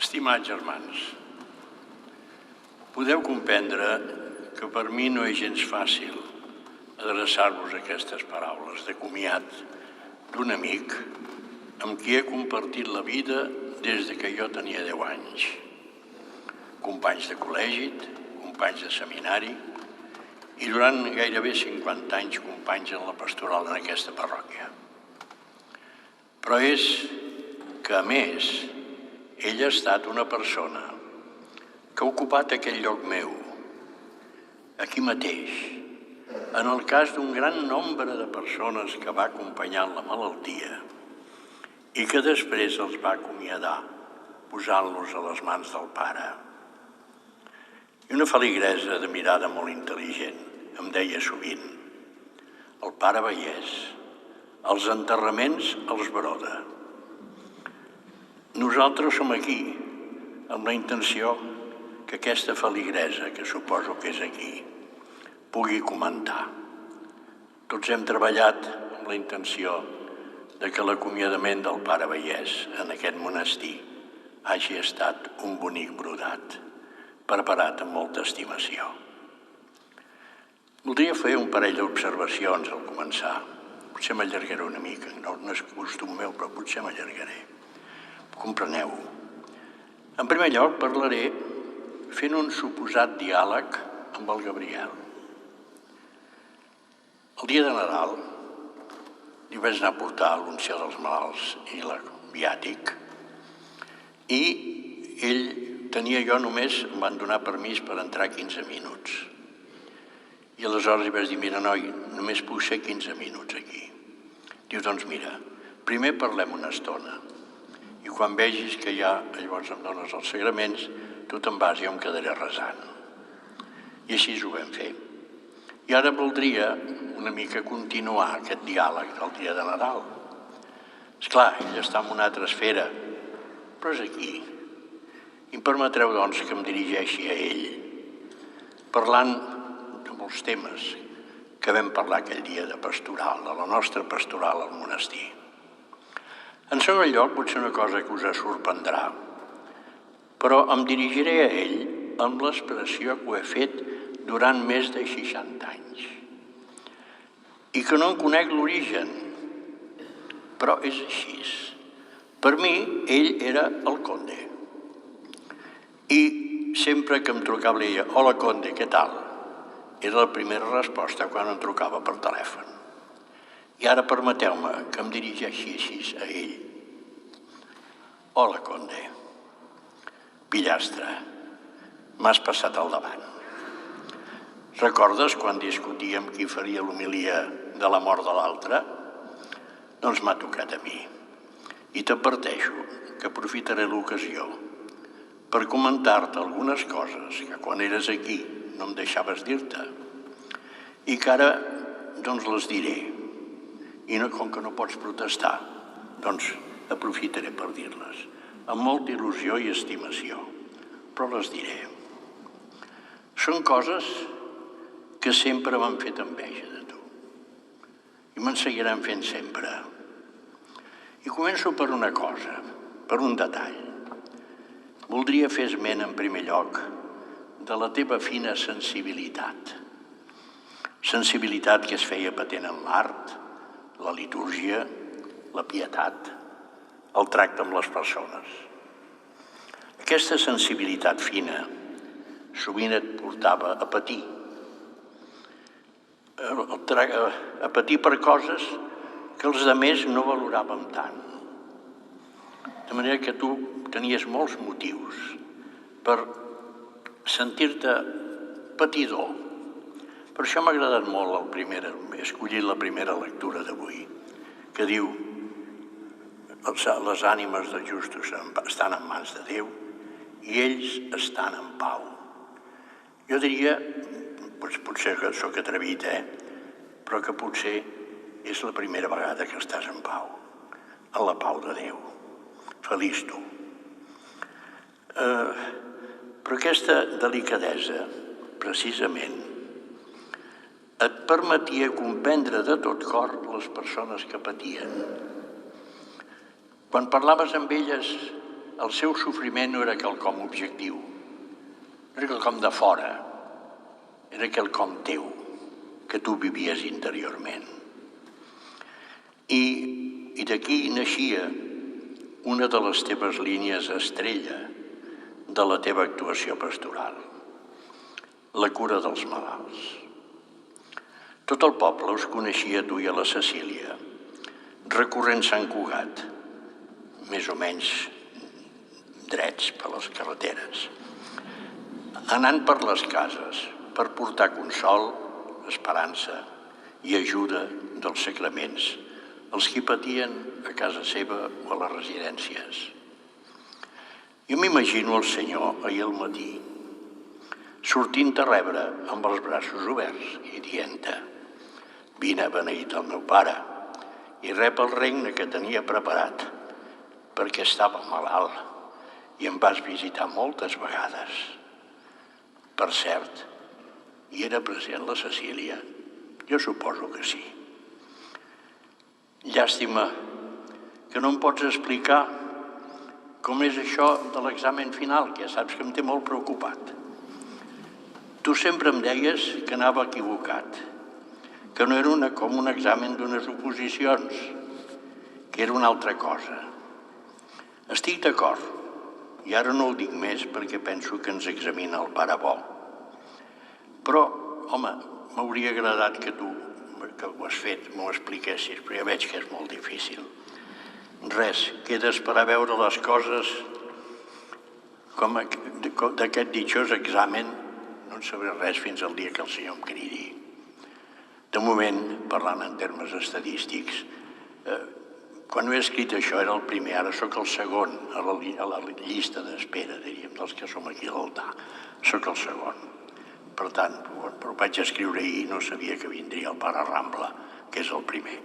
Estimats germans, podeu comprendre que per mi no és gens fàcil adreçar-vos aquestes paraules de comiat d'un amic amb qui he compartit la vida des de que jo tenia 10 anys. Companys de col·legi, companys de seminari i durant gairebé 50 anys companys en la pastoral en aquesta parròquia. Però és que, a més, ell ha estat una persona que ha ocupat aquell lloc meu, aquí mateix, en el cas d'un gran nombre de persones que va acompanyar en la malaltia i que després els va acomiadar posant-los a les mans del Pare. I una feligresa de mirada molt intel·ligent em deia sovint: el Pare Vallès, els enterraments els broda. Nosaltres som aquí amb la intenció que aquesta feligresa, que suposo que és aquí, pugui comentar. Tots hem treballat amb la intenció de que l'acomiadament del Pare Vallès en aquest monestir hagi estat un bonic brodat, preparat amb molta estimació. Voldria fer un parell d'observacions al començar. Potser m'allargaré una mica, no és costum meu, però potser m'allargaré. Compreneu-ho. En primer lloc, parlaré fent un suposat diàleg amb el Gabriel. El dia de Nadal li vaig anar a portar l'unció dels malalts i el viàtic i ell tenia jo només, em van donar permís per entrar 15 minuts. I aleshores li vaig dir: mira, noi, només puc ser 15 minuts aquí. Diu: doncs mira, primer parlem una estona i quan vegis que ja llavors em dones els sagraments, tu te'n vas i jo em quedaré resant. I així ho vam fer. I ara voldria una mica continuar aquest diàleg del dia de Nadal. Esclar, ell està en una altra esfera, però és aquí. I em permetreu, doncs, que em dirigeixi a ell, parlant de molts temes que vam parlar aquell dia de pastoral, de la nostra pastoral al monestir. En segon lloc, potser una cosa que us sorprendrà, però em dirigiré a ell amb l'expressió que ho he fet durant més de 60 anys i que no en conec l'origen, però és així. Per mi, ell era el conde. I sempre que em trucava li deia: hola, conde, què tal? Era la primera resposta quan em trucava per telèfon. I ara permeteu-me que em dirigeixi així a ell. Hola, conde. Pillastre, m'has passat al davant. Recordes quan discutíem qui faria l'homilia de la mort de l'altre? Doncs m'ha tocat a mi. I t'adverteixo que aprofitaré l'ocasió per comentar-te algunes coses que quan eres aquí no em deixaves dir-te i que ara doncs les diré. I com que no pots protestar, doncs aprofitaré per dir-les amb molta il·lusió i estimació, però les diré. Són coses que sempre m'han fet enveja de tu i me'n seguiran fent sempre. I començo per una cosa, per un detall. Voldria fer esment, en primer lloc, de la teva fina sensibilitat. Sensibilitat que es feia patent en l'art, la litúrgia, la pietat, el tracte amb les persones. Aquesta sensibilitat fina sovint et portava a patir. A patir per coses que els altres no valoràvem tant. De manera que tu tenies molts motius per sentir-te patidor. Per això m'ha agradat molt he escollit la primera lectura d'avui, que diu: les ànimes dels justos estan en mans de Déu i ells estan en pau. Jo diria, potser que sóc atrevit, però que potser és la primera vegada que estàs en pau, en la pau de Déu. Feliç tu. Però aquesta delicadesa, precisament, et permetia comprendre de tot cor les persones que patien. Quan parlaves amb elles el seu sofriment no era quelcom objectiu, no era quelcom de fora, era quelcom teu, que tu vivies interiorment. I d'aquí naixia una de les teves línies estrella de la teva actuació pastoral, la cura dels malalts. Tot el poble us coneixia a tu i a la Cecília, recorrent Sant Cugat, més o menys drets per les carreteres, anant per les cases per portar consol, esperança i ajuda dels sacraments als qui patien a casa seva o a les residències. Jo m'imagino el Senyor ahir al matí, sortint a rebre amb els braços oberts i dient-te: vine beneït el meu pare i rep el regne que tenia preparat, perquè estava malalt i em vas visitar moltes vegades. Per cert, hi era present la Cecília? Jo suposo que sí. Llàstima que no em pots explicar com és això de l'examen final, que ja saps que em té molt preocupat. Tu sempre em deies que anava equivocat, que no era com un examen d'unes oposicions, que era una altra cosa. Estic d'acord, i ara no ho dic més perquè penso que ens examina el pare bo. Però, home, m'hauria agradat que tu, que ho has fet, m'ho expliquessis, però ja veig que és molt difícil. Res, queda esperar a veure les coses com d'aquest ditxós examen. No en sabré res fins al dia que el Senyor em cridi. De moment, parlant en termes estadístics, quan ho he escrit això era el primer, ara sóc el segon a la llista d'espera, diríem, dels que som aquí a l'altar. Sóc el segon. Per tant, però vaig escriure ahir i no sabia que vindria el pare Rambla, que és el primer.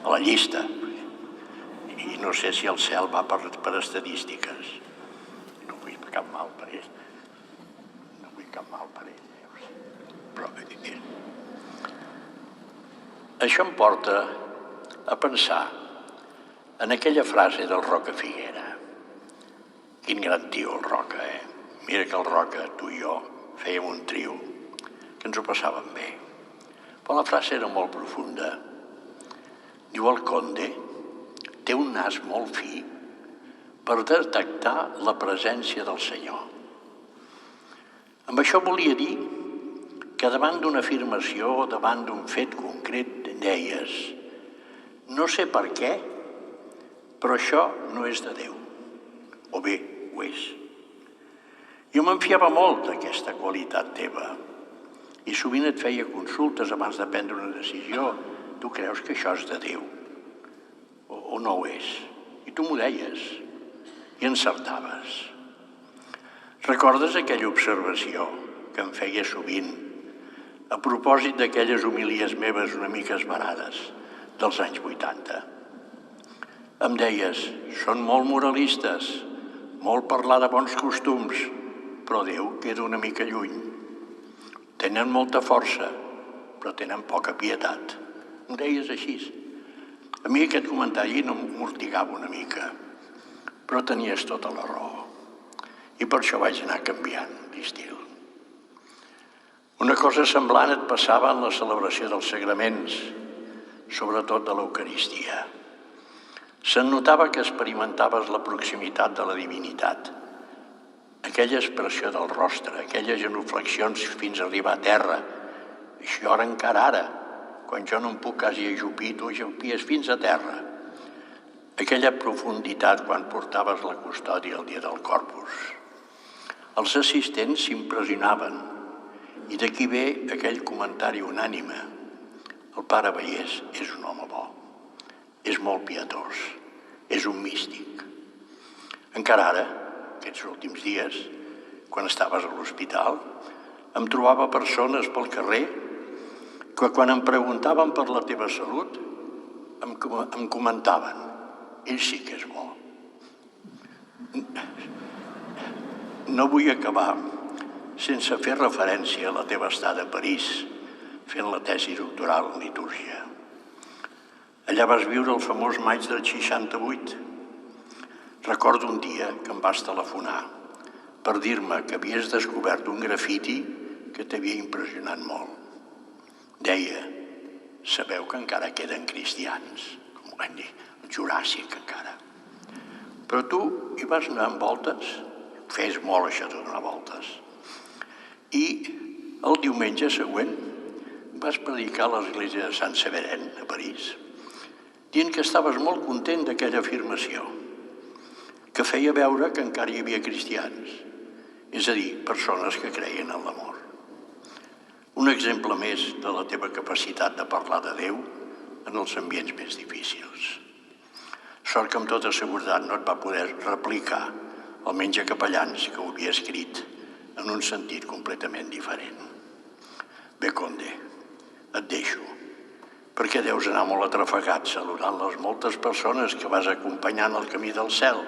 A la llista. I no sé si el cel va per estadístiques. No vull cap mal per ell. No vull cap mal per ell. Però això em porta a pensar en aquella frase del Roca Figuera. Quin gran tio el Roca, eh? Mira que el Roca, tu i jo, fèiem un trio, que ens ho passàvem bé. Però la frase era molt profunda. Diu: el conde té un nas molt fi per detectar la presència del Senyor. Amb això volia dir que davant d'una afirmació o davant d'un fet concret deies: no sé per què, però això no és de Déu. O bé, ho és. Jo me'n fiava molt d'aquesta qualitat teva i sovint et feia consultes abans de prendre una decisió. Tu creus que això és de Déu? O no ho és? I tu m'ho deies i encertaves. Recordes aquella observació que em feia sovint a propòsit d'aquelles homilies meves una mica esverades dels anys 80? Em deies: són molt moralistes, molt parlar de bons costums, però Déu queda una mica lluny. Tenen molta força, però tenen poca pietat. M'ho deies així. A mi aquest comentari no m'hortigava una mica, però tenies tota la raó. I per això vaig anar canviant d'estil. Una cosa semblant et passava en la celebració dels sagraments, sobretot de l'Eucaristia. Se'n notava que experimentaves la proximitat de la divinitat. Aquella expressió del rostre, aquelles genuflexions fins a arribar a terra. Això ara encara ara, quan jo no em puc quasi ajupir, tu ajupies fins a terra. Aquella profunditat quan portaves la custòdia el dia del Corpus. Els assistents s'impressionaven i d'aquí ve aquell comentari unànime: el pare Vallès és un home bo, és molt pietós, és un místic. Encara ara, aquests últims dies, quan estaves a l'hospital, em trobava persones pel carrer que quan em preguntaven per la teva salut em comentaven: ell sí que és bo. No vull acabar sense fer referència a la teva estada a París fent la tesi doctoral en litúrgia. Allà vas viure el famós maig del 68 Recordo un dia que em vas telefonar per dir-me que havies descobert un grafiti que t'havia impressionat molt. Deia, sabeu que encara queden cristians? Com ho vam dir, el Juràssic encara. Però tu hi vas anar amb voltes, fes molt això de donar voltes. I el diumenge següent vas predicar a l'església de Sant Severin, a París, dient que estaves molt content d'aquella afirmació, que feia veure que encara hi havia cristians, és a dir, persones que creien en l'amor. Un exemple més de la teva capacitat de parlar de Déu en els ambients més difícils. Sort que amb tota seguretat no et va poder replicar el menja capellans que ho havia escrit en un sentit completament diferent. Bé, Conde, et deixo, perquè deus anar molt atrafegat saludant les moltes persones que vas acompanyant al camí del cel,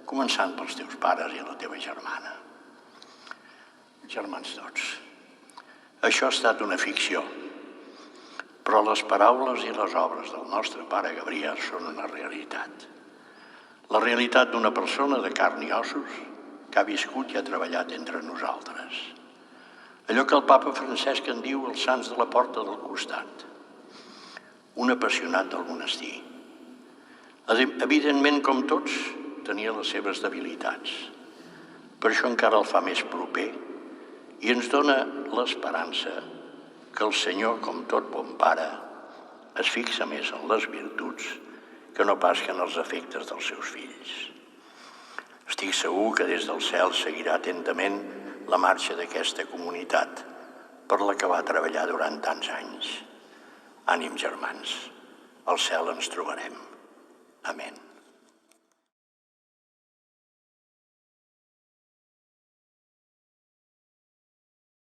començant pels teus pares i la teva germana. Germans tots, això ha estat una ficció, però les paraules i les obres del nostre pare Gabriel són una realitat. La realitat d'una persona de carn i ossos que ha viscut i ha treballat entre nosaltres. Allò que el papa Francesc en diu els sants de la porta del costat. Un apassionat del monestir. Evidentment, com tots, tenia les seves debilitats. Per això encara el fa més proper i ens dona l'esperança que el Senyor, com tot bon pare, es fixa més en les virtuts que no pas que en els efectes dels seus fills. Estic segur que des del cel seguirà atentament la marxa d'aquesta comunitat per la que va treballar durant tants anys. Ànim, germans, al cel ens trobarem. Amén.